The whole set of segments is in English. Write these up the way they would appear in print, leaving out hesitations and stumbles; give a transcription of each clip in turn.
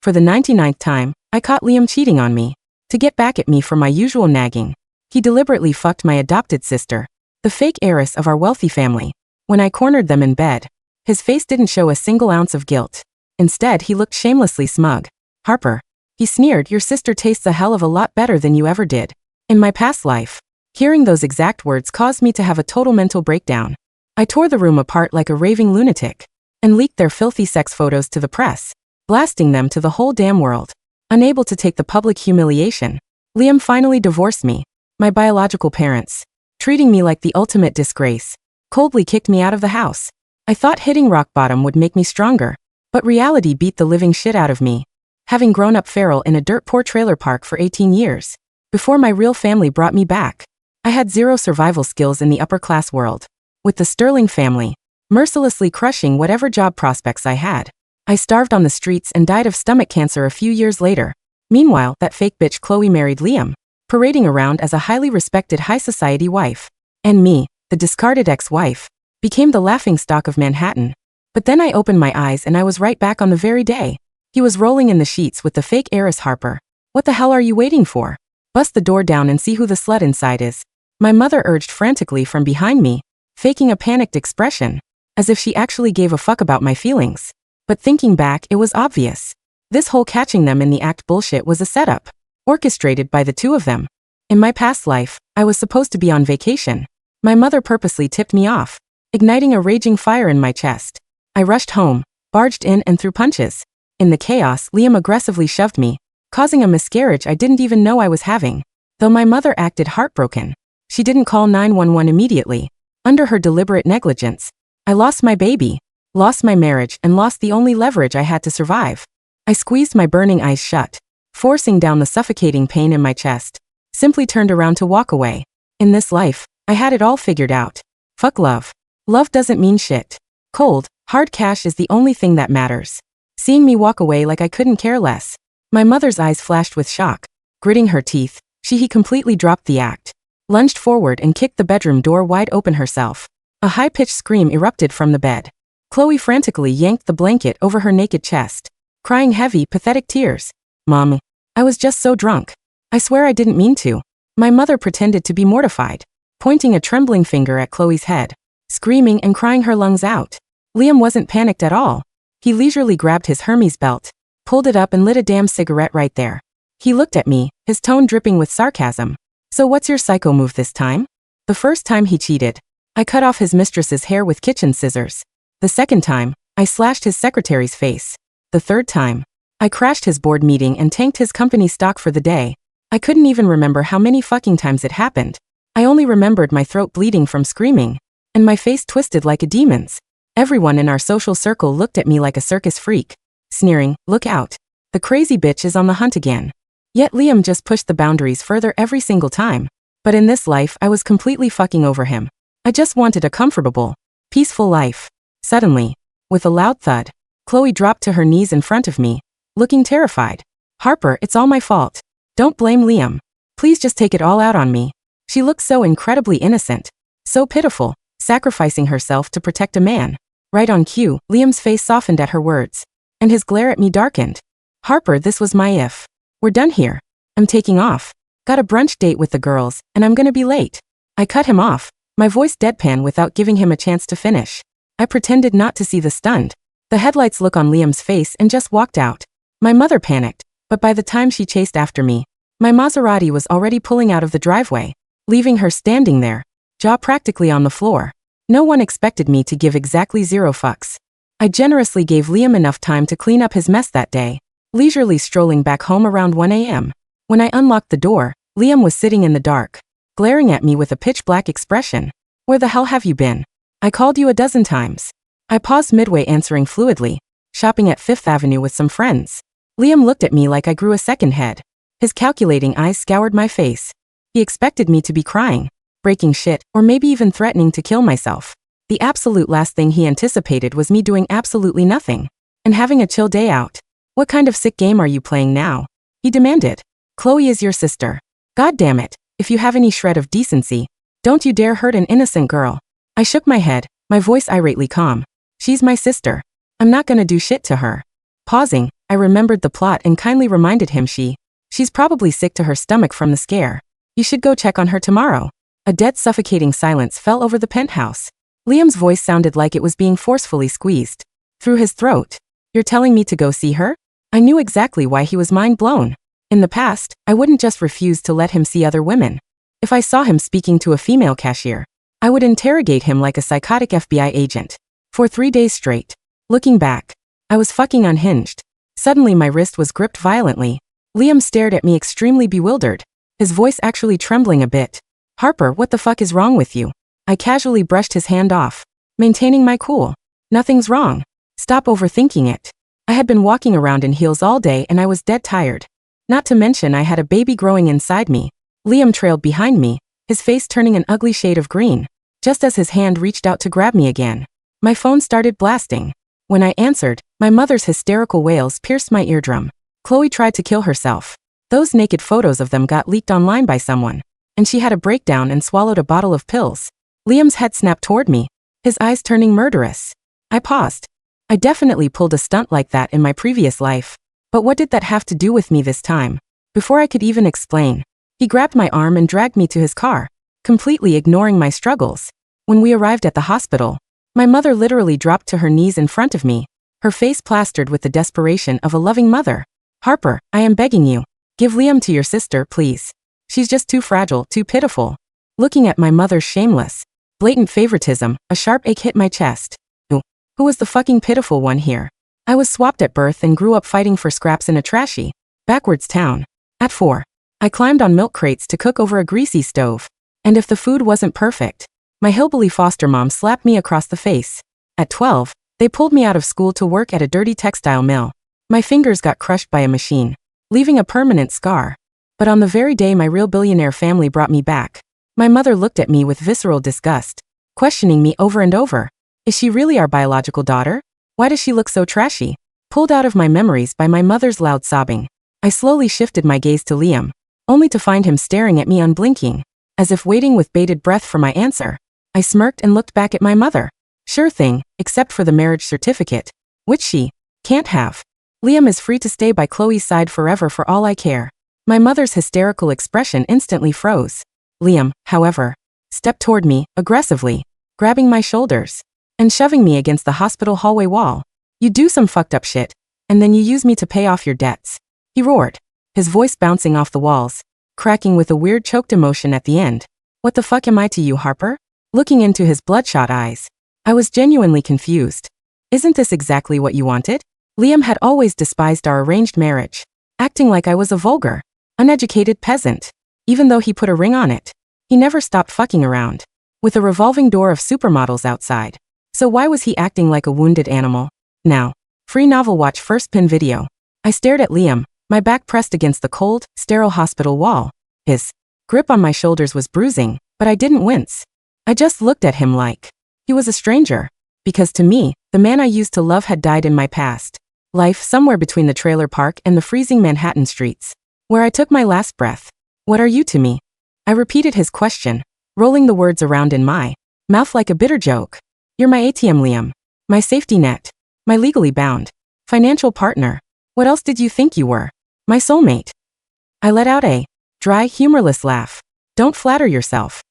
For the 99th time, I caught Liam cheating on me. To get back at me for my usual nagging, he deliberately fucked my adopted sister, the fake heiress of our wealthy family. When I cornered them in bed, his face didn't show a single ounce of guilt. Instead, he looked shamelessly smug. Harper, he sneered, your sister tastes a hell of a lot better than you ever did. In my past life. Hearing those exact words caused me to have a total mental breakdown. I tore the room apart like a raving lunatic and leaked their filthy sex photos to the press, blasting them to the whole damn world. Unable to take the public humiliation, Liam finally divorced me. My biological parents, treating me like the ultimate disgrace, coldly kicked me out of the house. I thought hitting rock bottom would make me stronger, but reality beat the living shit out of me. Having grown up feral in a dirt-poor trailer park for 18 years, before my real family brought me back, I had zero survival skills in the upper-class world. With the Sterling family mercilessly crushing whatever job prospects I had, I starved on the streets and died of stomach cancer a few years later. Meanwhile, that fake bitch Chloe married Liam, parading around as a highly respected high-society wife. And me, the discarded ex-wife, became the laughingstock of Manhattan. But then I opened my eyes and I was right back on the very day he was rolling in the sheets with the fake heiress Harper. What the hell are you waiting for? Bust the door down and see who the slut inside is. My mother urged frantically from behind me, faking a panicked expression, as if she actually gave a fuck about my feelings. But thinking back, it was obvious. This whole catching them in the act bullshit was a setup, orchestrated by the two of them. In my past life, I was supposed to be on vacation. My mother purposely tipped me off, igniting a raging fire in my chest. I rushed home, barged in and threw punches. In the chaos, Liam aggressively shoved me, causing a miscarriage I didn't even know I was having. Though my mother acted heartbroken, she didn't call 911 immediately. Under her deliberate negligence, I lost my baby, lost my marriage, and lost the only leverage I had to survive. I squeezed my burning eyes shut, forcing down the suffocating pain in my chest, simply turned around to walk away. In this life, I had it all figured out. Fuck love. Love doesn't mean shit. Cold, hard cash is the only thing that matters. Seeing me walk away like I couldn't care less, my mother's eyes flashed with shock. Gritting her teeth, he completely dropped the act, lunged forward and kicked the bedroom door wide open herself. A high-pitched scream erupted from the bed. Chloe frantically yanked the blanket over her naked chest, crying heavy, pathetic tears. Mom, I was just so drunk. I swear I didn't mean to. My mother pretended to be mortified, pointing a trembling finger at Chloe's head, screaming and crying her lungs out. Liam wasn't panicked at all. He leisurely grabbed his Hermes belt, pulled it up and lit a damn cigarette right there. He looked at me, his tone dripping with sarcasm. So what's your psycho move this time? The first time he cheated, I cut off his mistress's hair with kitchen scissors. The second time, I slashed his secretary's face. The third time, I crashed his board meeting and tanked his company stock for the day. I couldn't even remember how many fucking times it happened. I only remembered my throat bleeding from screaming, and my face twisted like a demon's. Everyone in our social circle looked at me like a circus freak, sneering, look out. The crazy bitch is on the hunt again. Yet Liam just pushed the boundaries further every single time. But in this life, I was completely fucking over him. I just wanted a comfortable, peaceful life. Suddenly, with a loud thud, Chloe dropped to her knees in front of me, looking terrified. Harper, it's all my fault. Don't blame Liam. Please just take it all out on me. She looked so incredibly innocent, so pitiful, sacrificing herself to protect a man. Right on cue, Liam's face softened at her words, and his glare at me darkened. Harper, this was my if. We're done here. I'm taking off. Got a brunch date with the girls, and I'm gonna be late. I cut him off, my voice deadpan without giving him a chance to finish. I pretended not to see the stunned, the headlights look on Liam's face and just walked out. My mother panicked, but by the time she chased after me, my Maserati was already pulling out of the driveway, leaving her standing there, jaw practically on the floor. No one expected me to give exactly 0 fucks. I generously gave Liam enough time to clean up his mess that day, leisurely strolling back home around 1 a.m. When I unlocked the door, Liam was sitting in the dark, glaring at me with a pitch-black expression. Where the hell have you been? I called you a dozen times. I paused midway answering fluidly, shopping at 5th Avenue with some friends. Liam looked at me like I grew a second head. His calculating eyes scoured my face. He expected me to be crying, breaking shit, or maybe even threatening to kill myself. The absolute last thing he anticipated was me doing absolutely nothing and having a chill day out. What kind of sick game are you playing now? He demanded. Chloe is your sister. God damn it, if you have any shred of decency, don't you dare hurt an innocent girl. I shook my head, my voice irately calm. She's my sister. I'm not gonna do shit to her. Pausing, I remembered the plot and kindly reminded him she's probably sick to her stomach from the scare. You should go check on her tomorrow. A dead suffocating silence fell over the penthouse. Liam's voice sounded like it was being forcefully squeezed through his throat. You're telling me to go see her? I knew exactly why he was mind blown. In the past, I wouldn't just refuse to let him see other women. If I saw him speaking to a female cashier, I would interrogate him like a psychotic FBI agent. For 3 days straight. Looking back, I was fucking unhinged. Suddenly my wrist was gripped violently. Liam stared at me extremely bewildered, his voice actually trembling a bit. Harper, what the fuck is wrong with you? I casually brushed his hand off, maintaining my cool. Nothing's wrong. Stop overthinking it. I had been walking around in heels all day and I was dead tired. Not to mention I had a baby growing inside me. Liam trailed behind me, his face turning an ugly shade of green. Just as his hand reached out to grab me again, my phone started blasting. When I answered, my mother's hysterical wails pierced my eardrum. Chloe tried to kill herself. Those naked photos of them got leaked online by someone, and she had a breakdown and swallowed a bottle of pills. Liam's head snapped toward me, his eyes turning murderous. I paused. I definitely pulled a stunt like that in my previous life. But what did that have to do with me this time? Before I could even explain, he grabbed my arm and dragged me to his car, completely ignoring my struggles. When we arrived at the hospital, my mother literally dropped to her knees in front of me, her face plastered with the desperation of a loving mother. Harper, I am begging you. Give Liam to your sister, please. She's just too fragile, too pitiful. Looking at my mother's shameless, blatant favoritism, a sharp ache hit my chest. Who was the fucking pitiful one here? I was swapped at birth and grew up fighting for scraps in a trashy, backwards town. At 4, I climbed on milk crates to cook over a greasy stove. And if the food wasn't perfect, my hillbilly foster mom slapped me across the face. At 12, they pulled me out of school to work at a dirty textile mill. My fingers got crushed by a machine, leaving a permanent scar. But on the very day my real billionaire family brought me back, my mother looked at me with visceral disgust, questioning me over and over. Is she really our biological daughter? Why does she look so trashy? Pulled out of my memories by my mother's loud sobbing, I slowly shifted my gaze to Liam, only to find him staring at me unblinking, as if waiting with bated breath for my answer. I smirked and looked back at my mother. Sure thing, except for the marriage certificate, which she can't have. Liam is free to stay by Chloe's side forever for all I care. My mother's hysterical expression instantly froze. Liam, however, stepped toward me, aggressively, grabbing my shoulders and shoving me against the hospital hallway wall. You do some fucked up shit, and then you use me to pay off your debts. He roared, his voice bouncing off the walls, cracking with a weird choked emotion at the end. What the fuck am I to you, Harper? Looking into his bloodshot eyes, I was genuinely confused. Isn't this exactly what you wanted? Liam had always despised our arranged marriage, acting like I was a vulgar, uneducated peasant. Even though he put a ring on it, he never stopped fucking around, with a revolving door of supermodels outside. So why was he acting like a wounded animal? Now, free novel watch first pin video. I stared at Liam, my back pressed against the cold, sterile hospital wall. His grip on my shoulders was bruising, but I didn't wince. I just looked at him like he was a stranger. Because to me, the man I used to love had died in my past life somewhere between the trailer park and the freezing Manhattan streets, where I took my last breath. What are you to me? I repeated his question, rolling the words around in my mouth like a bitter joke. You're my ATM, Liam. My safety net. My legally bound financial partner. What else did you think you were? My soulmate. I let out a dry, humorless laugh. Don't flatter yourself.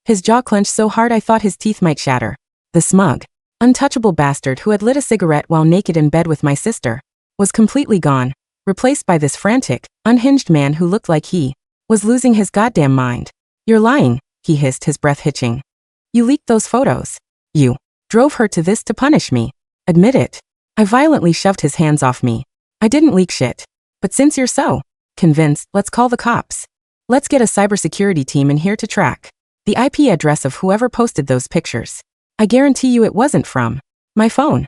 His jaw clenched so hard I thought his teeth might shatter. The smug, untouchable bastard who had lit a cigarette while naked in bed with my sister was completely gone, replaced by this frantic, unhinged man who looked like he was losing his goddamn mind. You're lying, he hissed, his breath hitching. You leaked those photos. You drove her to this to punish me. Admit it. I violently shoved his hands off me. I didn't leak shit. But since you're so convinced, let's call the cops. Let's get a cybersecurity team in here to track the IP address of whoever posted those pictures. I guarantee you it wasn't from my phone.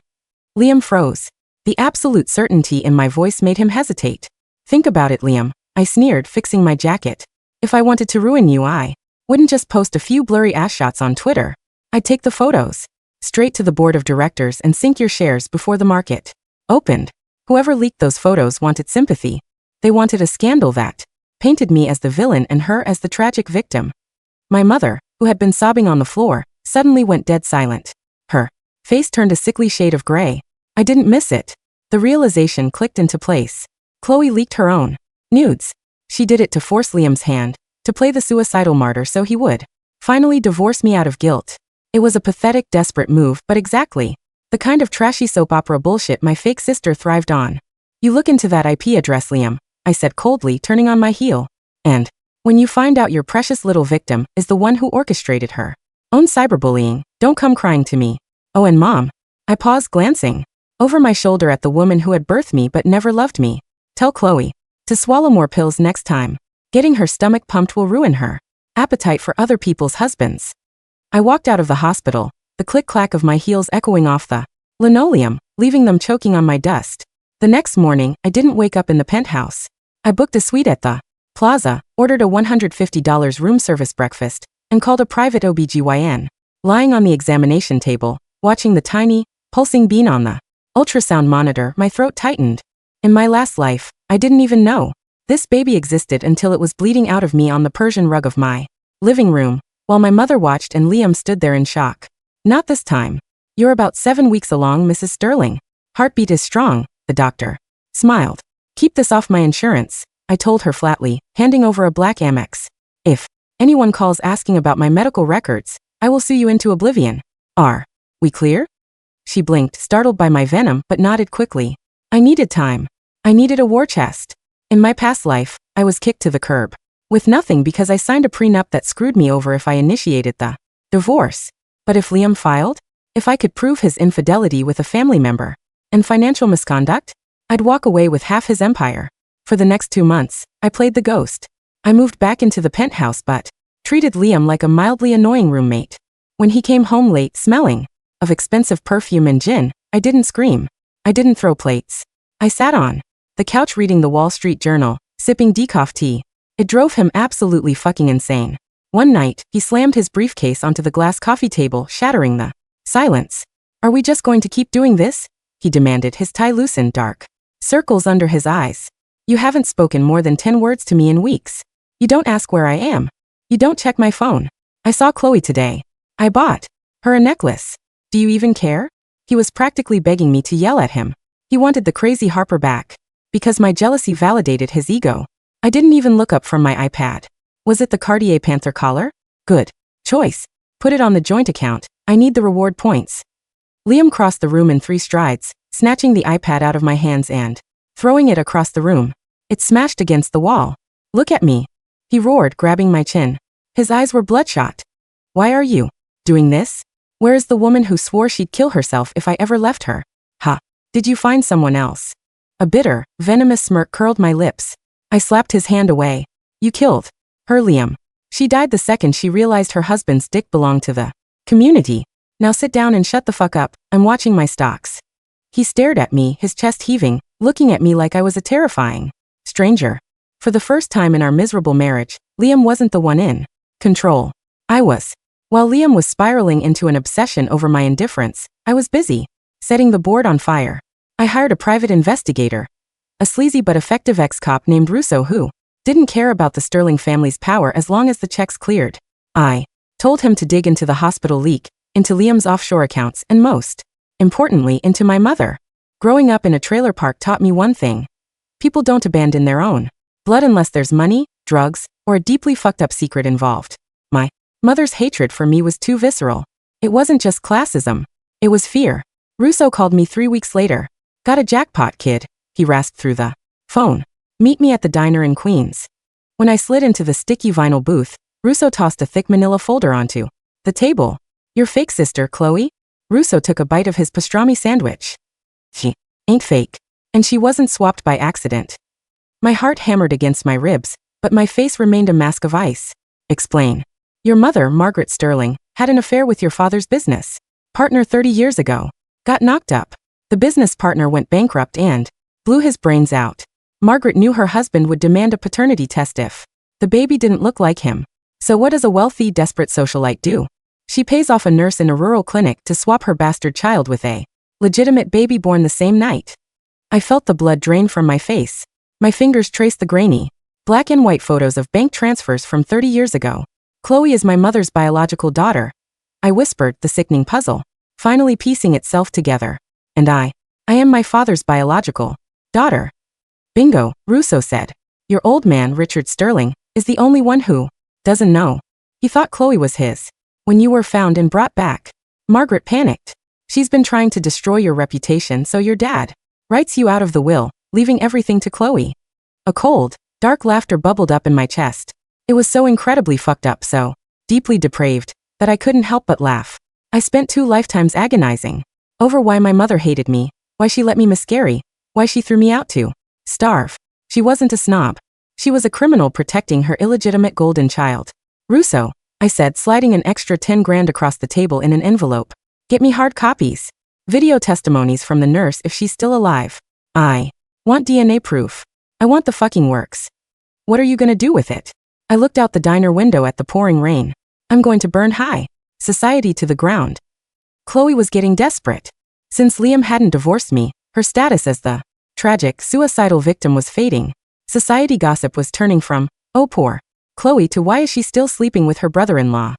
Liam froze. The absolute certainty in my voice made him hesitate. Think about it, Liam, I sneered, fixing my jacket. If I wanted to ruin you, I wouldn't just post a few blurry ass shots on Twitter. I'd take the photos straight to the board of directors and sink your shares before the market opened. Whoever leaked those photos wanted sympathy. They wanted a scandal that painted me as the villain and her as the tragic victim. My mother, who had been sobbing on the floor, suddenly went dead silent. Her face turned a sickly shade of gray. I didn't miss it. The realization clicked into place. Chloe leaked her own nudes. She did it to force Liam's hand, to play the suicidal martyr so he would finally divorce me out of guilt. It was a pathetic, desperate move, but exactly the kind of trashy soap opera bullshit my fake sister thrived on. You look into that IP address, Liam, I said coldly, turning on my heel. And when you find out your precious little victim is the one who orchestrated her own cyberbullying, don't come crying to me. Oh, and Mom. I paused, glancing over my shoulder at the woman who had birthed me but never loved me. Tell Chloe to swallow more pills next time. Getting her stomach pumped will ruin her appetite for other people's husbands. I walked out of the hospital, the click-clack of my heels echoing off the linoleum, leaving them choking on my dust. The next morning, I didn't wake up in the penthouse. I booked a suite at the Plaza, ordered a $150 room service breakfast, and called a private OBGYN. Lying on the examination table, watching the tiny, pulsing bean on the ultrasound monitor, my throat tightened. In my last life, I didn't even know this baby existed until it was bleeding out of me on the Persian rug of my living room, while my mother watched and Liam stood there in shock. Not this time. You're about 7 weeks along, Mrs. Sterling. Heartbeat is strong, the doctor smiled. Keep this off my insurance, I told her flatly, handing over a black Amex. If anyone calls asking about my medical records, I will sue you into oblivion. Are we clear? She blinked, startled by my venom, but nodded quickly. I needed time. I needed a war chest. In my past life, I was kicked to the curb with nothing because I signed a prenup that screwed me over if I initiated the divorce. But if Liam filed, if I could prove his infidelity with a family member and financial misconduct, I'd walk away with half his empire. For the next 2 months, I played the ghost. I moved back into the penthouse but treated Liam like a mildly annoying roommate. When he came home late smelling of expensive perfume and gin, I didn't scream. I didn't throw plates. I sat on the couch reading the Wall Street Journal, sipping decaf tea. It drove him absolutely fucking insane. One night, he slammed his briefcase onto the glass coffee table, shattering the silence. Are we just going to keep doing this? He demanded, his tie loosened, dark circles under his eyes. You haven't spoken more than 10 words to me in weeks. You don't ask where I am. You don't check my phone. I saw Chloe today. I bought her a necklace. Do you even care? He was practically begging me to yell at him. He wanted the crazy Harper back. Because my jealousy validated his ego. I didn't even look up from my iPad. Was it the Cartier Panther collar? Good choice. Put it on the joint account. I need the reward points. Liam crossed the room in 3 strides, snatching the iPad out of my hands and throwing it across the room. It smashed against the wall. Look at me, he roared, grabbing my chin. His eyes were bloodshot. Why are you doing this? Where is the woman who swore she'd kill herself if I ever left her? Ha! Did you find someone else? A bitter, venomous smirk curled my lips. I slapped his hand away. You killed her, Liam. She died the second she realized her husband's dick belonged to the community. Now sit down and shut the fuck up, I'm watching my stocks. He stared at me, his chest heaving, looking at me like I was a terrifying stranger. For the first time in our miserable marriage, Liam wasn't the one in control. I was. While Liam was spiraling into an obsession over my indifference, I was busy setting the board on fire. I hired a private investigator, a sleazy but effective ex-cop named Russo who didn't care about the Sterling family's power as long as the checks cleared. I told him to dig into the hospital leak, into Liam's offshore accounts, and most importantly, into my mother. Growing up in a trailer park taught me one thing. People don't abandon their own blood unless there's money, drugs, or a deeply fucked up secret involved. My mother's hatred for me was too visceral. It wasn't just classism. It was fear. Russo called me 3 weeks later. Got a jackpot, kid, he rasped through the phone. Meet me at the diner in Queens. When I slid into the sticky vinyl booth, Russo tossed a thick manila folder onto the table. Your fake sister, Chloe? Russo took a bite of his pastrami sandwich. She ain't fake. And she wasn't swapped by accident. My heart hammered against my ribs, but my face remained a mask of ice. Explain. Your mother, Margaret Sterling, had an affair with your father's business partner 30 years ago. Got knocked up. The business partner went bankrupt and blew his brains out. Margaret knew her husband would demand a paternity test if the baby didn't look like him. So what does a wealthy, desperate socialite do? She pays off a nurse in a rural clinic to swap her bastard child with a legitimate baby born the same night. I felt the blood drain from my face. My fingers traced the grainy, black and white photos of bank transfers from 30 years ago. Chloe is my mother's biological daughter. I whispered, the sickening puzzle finally piecing itself together. And I I am my father's biological daughter. Bingo, Russo said. Your old man, Richard Sterling, is the only one who doesn't know. He thought Chloe was his. When you were found and brought back, Margaret panicked. She's been trying to destroy your reputation, so your dad writes you out of the will, leaving everything to Chloe. A cold, dark laughter bubbled up in my chest. It was so incredibly fucked up, so deeply depraved, that I couldn't help but laugh. I spent 2 lifetimes agonizing over why my mother hated me, why she let me miscarry, why she threw me out to starve. She wasn't a snob. She was a criminal protecting her illegitimate golden child. Russo, I said, sliding an extra 10 grand across the table in an envelope. Get me hard copies. Video testimonies from the nurse if she's still alive. I want DNA proof. I want the fucking works. What are you gonna do with it? I looked out the diner window at the pouring rain. I'm going to burn high society to the ground. Chloe was getting desperate. Since Liam hadn't divorced me, her status as the tragic, suicidal victim was fading. Society gossip was turning from, oh poor Chloe, to why is she still sleeping with her brother-in-law?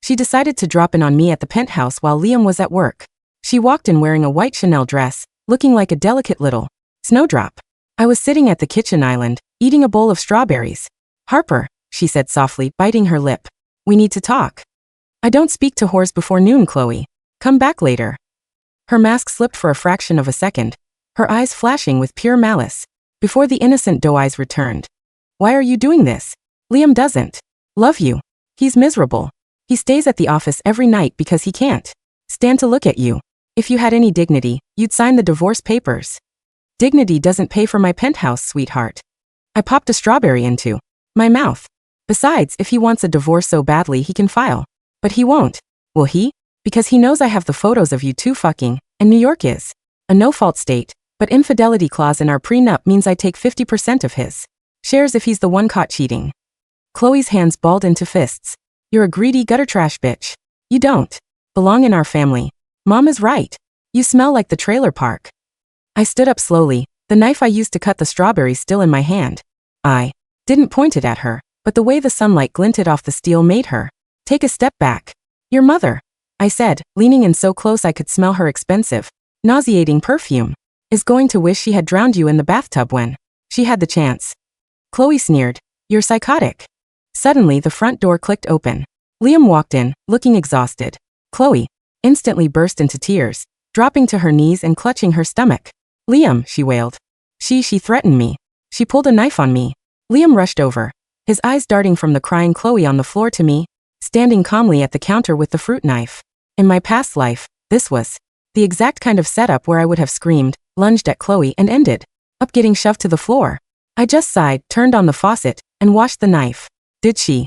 She decided to drop in on me at the penthouse while Liam was at work. She walked in wearing a white Chanel dress, looking like a delicate little snowdrop. I was sitting at the kitchen island, eating a bowl of strawberries. Harper, she said softly, biting her lip. We need to talk. I don't speak to whores before noon, Chloe. Come back later. Her mask slipped for a fraction of a second, her eyes flashing with pure malice, before the innocent doe eyes returned. Why are you doing this? Liam doesn't love you. He's miserable. He stays at the office every night because he can't stand to look at you. If you had any dignity, you'd sign the divorce papers. Dignity doesn't pay for my penthouse, sweetheart. I popped a strawberry into my mouth. Besides, if he wants a divorce so badly, he can file. But he won't. Will he? Because he knows I have the photos of you two fucking, and New York is a no-fault state, but infidelity clause in our prenup means I take 50% of his shares if he's the one caught cheating. Chloe's hands balled into fists. You're a greedy gutter trash bitch. You don't belong in our family. Mom is right. You smell like the trailer park. I stood up slowly, the knife I used to cut the strawberries still in my hand. I didn't point it at her, but the way the sunlight glinted off the steel made her take a step back. Your mother, I said, leaning in so close I could smell her expensive, nauseating perfume, is going to wish she had drowned you in the bathtub when she had the chance. Chloe sneered. You're psychotic. Suddenly the front door clicked open. Liam walked in, looking exhausted. Chloe instantly burst into tears, dropping to her knees and clutching her stomach. Liam, she wailed. She threatened me. She pulled a knife on me. Liam rushed over, his eyes darting from the crying Chloe on the floor to me, standing calmly at the counter with the fruit knife. In my past life, this was the exact kind of setup where I would have screamed, lunged at Chloe, and ended up getting shoved to the floor. I just sighed, turned on the faucet, and washed the knife. Did she?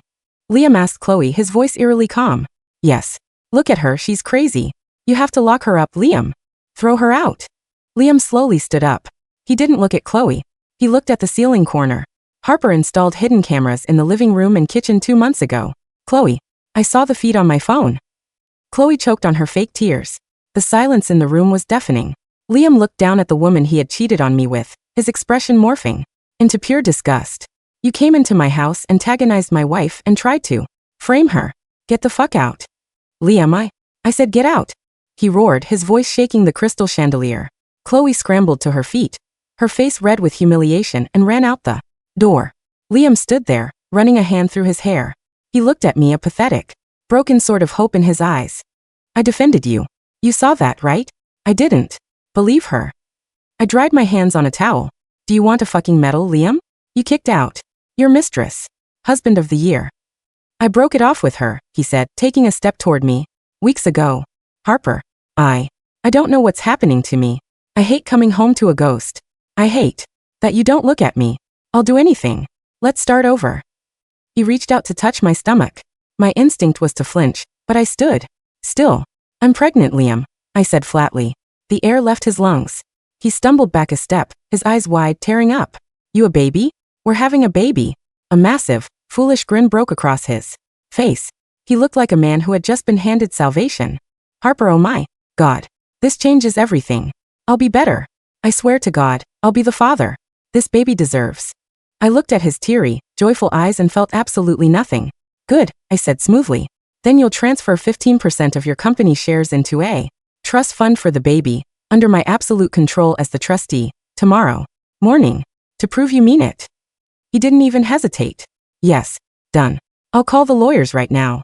Liam asked Chloe, his voice eerily calm. Yes. Look at her, she's crazy. You have to lock her up, Liam. Throw her out. Liam slowly stood up. He didn't look at Chloe. He looked at the ceiling corner. Harper installed hidden cameras in the living room and kitchen 2 months ago. Chloe, I saw the feed on my phone. Chloe choked on her fake tears. The silence in the room was deafening. Liam looked down at the woman he had cheated on me with, his expression morphing into pure disgust. You came into my house, antagonized my wife, and tried to frame her. Get the fuck out. Liam, I said get out. He roared, his voice shaking the crystal chandelier. Chloe scrambled to her feet, her face red with humiliation, and ran out the door. Liam stood there, running a hand through his hair. He looked at me, a pathetic, broken sort of hope in his eyes. I defended you. You saw that, right? I didn't believe her. I dried my hands on a towel. Do you want a fucking medal, Liam? You kicked out your mistress. Husband of the year. I broke it off with her, he said, taking a step toward me. Weeks ago. Harper. I don't know what's happening to me. I hate coming home to a ghost. I hate that you don't look at me. I'll do anything. Let's start over. He reached out to touch my stomach. My instinct was to flinch, but I stood still. I'm pregnant, Liam, I said flatly. The air left his lungs. He stumbled back a step, his eyes wide, tearing up. You a baby? We're having a baby. A massive, foolish grin broke across his face. He looked like a man who had just been handed salvation. Harper, oh my God. This changes everything. I'll be better. I swear to God, I'll be the father this baby deserves. I looked at his teary, joyful eyes and felt absolutely nothing. Good, I said smoothly. Then you'll transfer 15% of your company shares into a trust fund for the baby, under my absolute control as the trustee, tomorrow morning, to prove you mean it. He didn't even hesitate. Yes, done. I'll call the lawyers right now.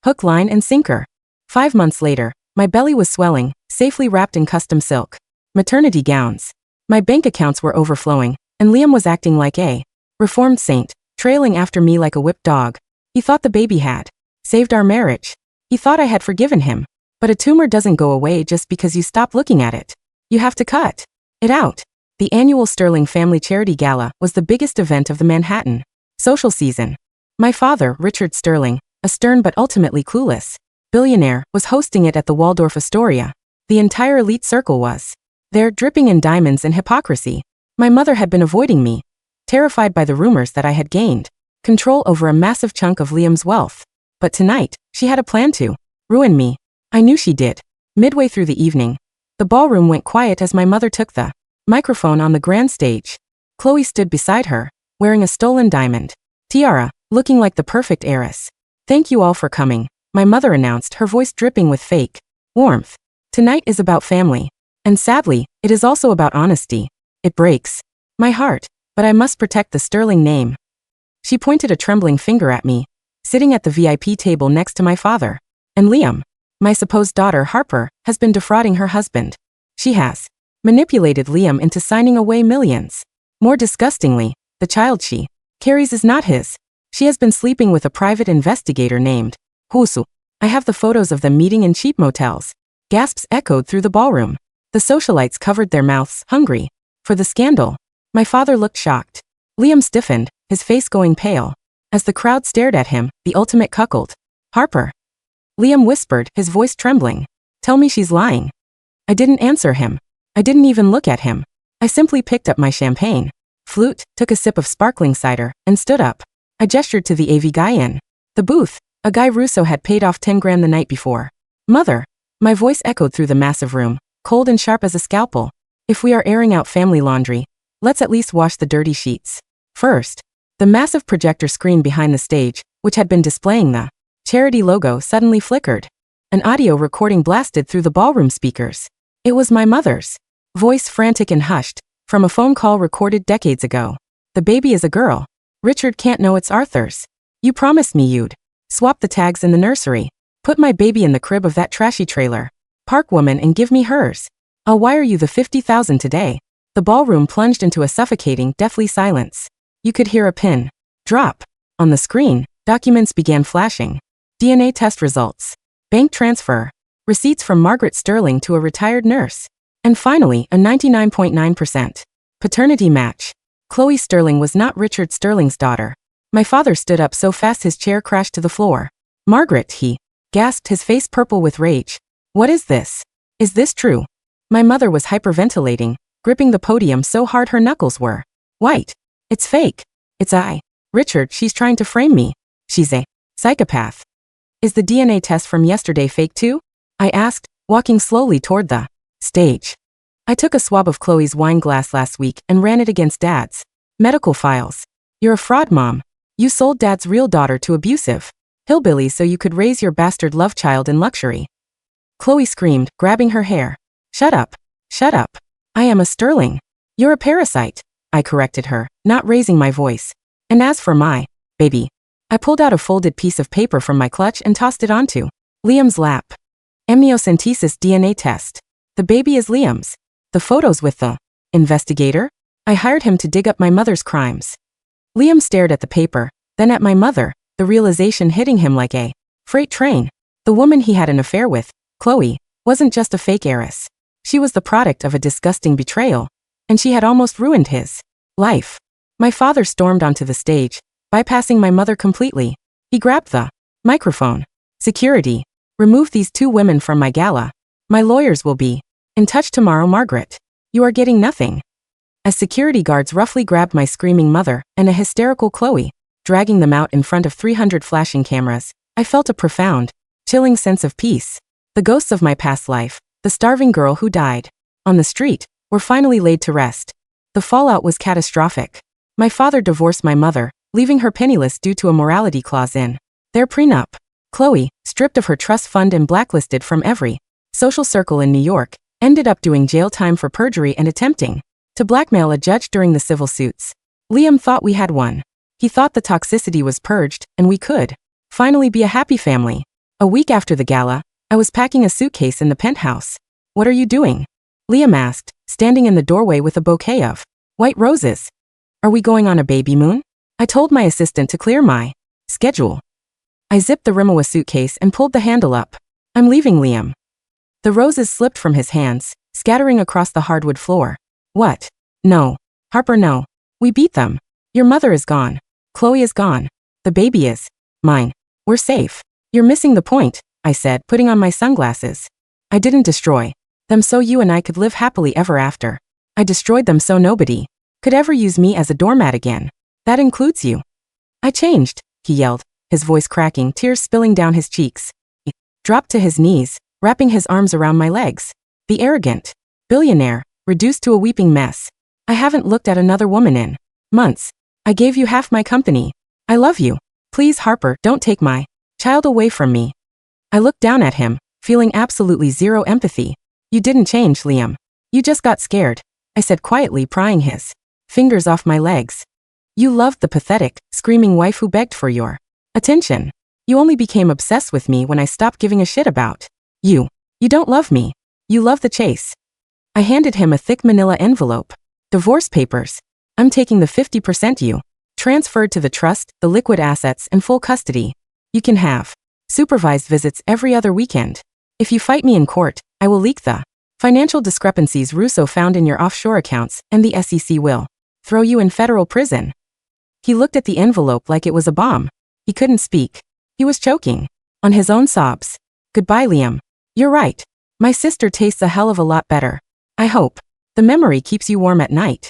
Hook, line, and sinker. 5 months later, my belly was swelling, safely wrapped in custom silk maternity gowns. My bank accounts were overflowing, and Liam was acting like a reformed saint, trailing after me like a whipped dog. He thought the baby had saved our marriage. He thought I had forgiven him. But a tumor doesn't go away just because you stop looking at it. You have to cut it out. The annual Sterling Family Charity Gala was the biggest event of the Manhattan social season. My father, Richard Sterling, a stern but ultimately clueless billionaire, was hosting it at the Waldorf Astoria. The entire elite circle was there, dripping in diamonds and hypocrisy. My mother had been avoiding me, terrified by the rumors that I had gained control over a massive chunk of Liam's wealth. But tonight, she had a plan to ruin me. I knew she did. Midway through the evening, the ballroom went quiet as my mother took the microphone on the grand stage. Chloe stood beside her, wearing a stolen diamond tiara, looking like the perfect heiress. Thank you all for coming, my mother announced, her voice dripping with fake warmth. Tonight is about family. And sadly, it is also about honesty. It breaks my heart, but I must protect the Sterling name. She pointed a trembling finger at me, sitting at the VIP table next to my father. And Liam, my supposed daughter Harper, has been defrauding her husband. She has manipulated Liam into signing away millions. More disgustingly, the child she carries is not his. She has been sleeping with a private investigator named Husu. I have the photos of them meeting in cheap motels. Gasps echoed through the ballroom. The socialites covered their mouths, hungry for the scandal. My father looked shocked. Liam stiffened, his face going pale. As the crowd stared at him, the ultimate cuckold. Harper. Liam whispered, his voice trembling. Tell me she's lying. I didn't answer him. I didn't even look at him. I simply picked up my champagne flute, took a sip of sparkling cider, and stood up. I gestured to the AV guy in the booth, a guy Russo had paid off 10 grand the night before. Mother. My voice echoed through the massive room, cold and sharp as a scalpel. If we are airing out family laundry, let's at least wash the dirty sheets first. The massive projector screen behind the stage, which had been displaying the charity logo, suddenly flickered. An audio recording blasted through the ballroom speakers. It was my mother's voice, frantic and hushed, from a phone call recorded decades ago. The baby is a girl. Richard can't know it's Arthur's. You promised me you'd swap the tags in the nursery. Put my baby in the crib of that trashy trailer park woman and give me hers. I'll wire you the 50,000 today. The ballroom plunged into a suffocating, deathly silence. You could hear a pin drop. On the screen, documents began flashing. DNA test results. Bank transfer. Receipts from Margaret Sterling to a retired nurse. And finally, a 99.9% paternity match. Chloe Sterling was not Richard Sterling's daughter. My father stood up so fast his chair crashed to the floor. Margaret, he gasped, his face purple with rage. What is this? Is this true? My mother was hyperventilating, gripping the podium so hard her knuckles were white. It's fake. It's I. Richard, she's trying to frame me. She's a psychopath. Is the DNA test from yesterday fake too? I asked, walking slowly toward the stage. I took a swab of Chloe's wine glass last week and ran it against Dad's medical files. You're a fraud, Mom. You sold Dad's real daughter to abusive hillbillies so you could raise your bastard love child in luxury. Chloe screamed, grabbing her hair. Shut up. Shut up. I am a Sterling. You're a parasite. I corrected her, not raising my voice. And as for my baby, I pulled out a folded piece of paper from my clutch and tossed it onto Liam's lap. Amniocentesis DNA test. The baby is Liam's. The photos with the investigator? I hired him to dig up my mother's crimes. Liam stared at the paper, then at my mother, the realization hitting him like a freight train. The woman he had an affair with, Chloe, wasn't just a fake heiress. She was the product of a disgusting betrayal, and she had almost ruined his life. My father stormed onto the stage, bypassing my mother completely. He grabbed the microphone. Security. Remove these two women from my gala. My lawyers will be in touch tomorrow, Margaret. You are getting nothing. As security guards roughly grabbed my screaming mother and a hysterical Chloe, dragging them out in front of 300 flashing cameras, I felt a profound, chilling sense of peace. The ghosts of my past life, the starving girl who died on the street, were finally laid to rest. The fallout was catastrophic. My father divorced my mother, leaving her penniless due to a morality clause in their prenup. Chloe, stripped of her trust fund and blacklisted from every social circle in New York, Ended up doing jail time for perjury and attempting to blackmail a judge during the civil suits. Liam thought we had won. He thought the toxicity was purged, and we could finally be a happy family. A week after the gala, I was packing a suitcase in the penthouse. "What are you doing?" Liam asked, standing in the doorway with a bouquet of white roses. "Are we going on a baby moon?" I told my assistant to clear my schedule. I zipped the rim of a suitcase and pulled the handle up. "I'm leaving, Liam." The roses slipped from his hands, scattering across the hardwood floor. "What? No. Harper, no. We beat them. Your mother is gone. Chloe is gone. The baby is mine. We're safe." "You're missing the point," I said, putting on my sunglasses. "I didn't destroy them so you and I could live happily ever after. I destroyed them so nobody could ever use me as a doormat again. That includes you." "I changed," he yelled, his voice cracking, tears spilling down his cheeks. He dropped to his knees, wrapping his arms around my legs. The arrogant billionaire, reduced to a weeping mess. "I haven't looked at another woman in months. I gave you half my company. I love you. Please, Harper, don't take my child away from me." I looked down at him, feeling absolutely zero empathy. "You didn't change, Liam. You just got scared," I said quietly, prying his fingers off my legs. "You loved the pathetic, screaming wife who begged for your attention. You only became obsessed with me when I stopped giving a shit about you. You don't love me. You love the chase." I handed him a thick manila envelope. "Divorce papers. I'm taking the 50% you transferred to the trust, the liquid assets, and full custody. You can have supervised visits every other weekend. If you fight me in court, I will leak the financial discrepancies Russo found in your offshore accounts, and the SEC will throw you in federal prison." He looked at the envelope like it was a bomb. He couldn't speak. He was choking on his own sobs. "Goodbye, Liam. You're right. My sister tastes a hell of a lot better. I hope the memory keeps you warm at night."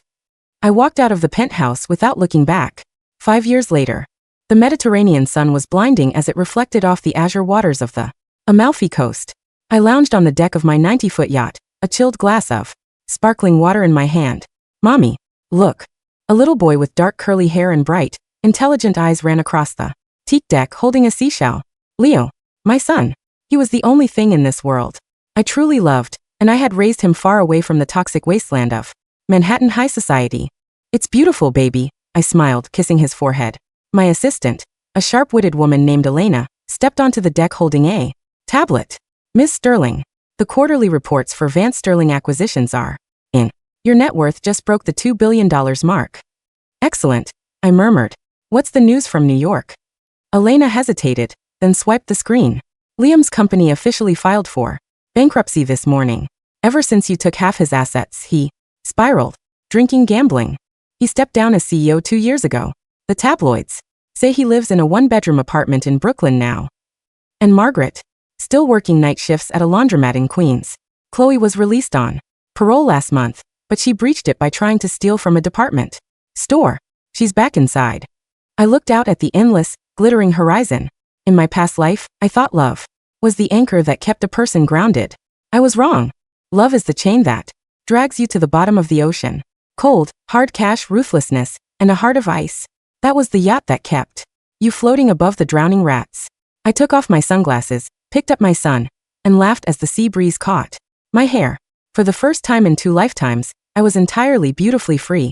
I walked out of the penthouse without looking back. 5 years later, the Mediterranean sun was blinding as it reflected off the azure waters of the Amalfi Coast. I lounged on the deck of my 90-foot yacht, a chilled glass of sparkling water in my hand. "Mommy, look." A little boy with dark curly hair and bright, intelligent eyes ran across the teak deck holding a seashell. "Leo, my son. He was the only thing in this world I truly loved, and I had raised him far away from the toxic wasteland of Manhattan high society." "It's beautiful, baby," I smiled, kissing his forehead. My assistant, a sharp-witted woman named Elena, stepped onto the deck holding a tablet. "Miss Sterling, the quarterly reports for Vance Sterling Acquisitions are in. Your net worth just broke the $2 billion mark." "Excellent," I murmured. "What's the news from New York?" Elena hesitated, then swiped the screen. "Liam's company officially filed for bankruptcy this morning. Ever since you took half his assets, he spiraled. Drinking, gambling. He stepped down as CEO 2 years ago. The tabloids say he lives in a 1-bedroom apartment in Brooklyn now. And Margaret, still working night shifts at a laundromat in Queens. Chloe was released on parole last month, but she breached it by trying to steal from a department store. She's back inside." I looked out at the endless, glittering horizon. In my past life, I thought love was the anchor that kept a person grounded. I was wrong. Love is the chain that drags you to the bottom of the ocean. Cold, hard cash, ruthlessness, and a heart of ice. That was the yacht that kept you floating above the drowning rats. I took off my sunglasses, picked up my son, and laughed as the sea breeze caught my hair. For the first time in 2 lifetimes, I was entirely beautifully free.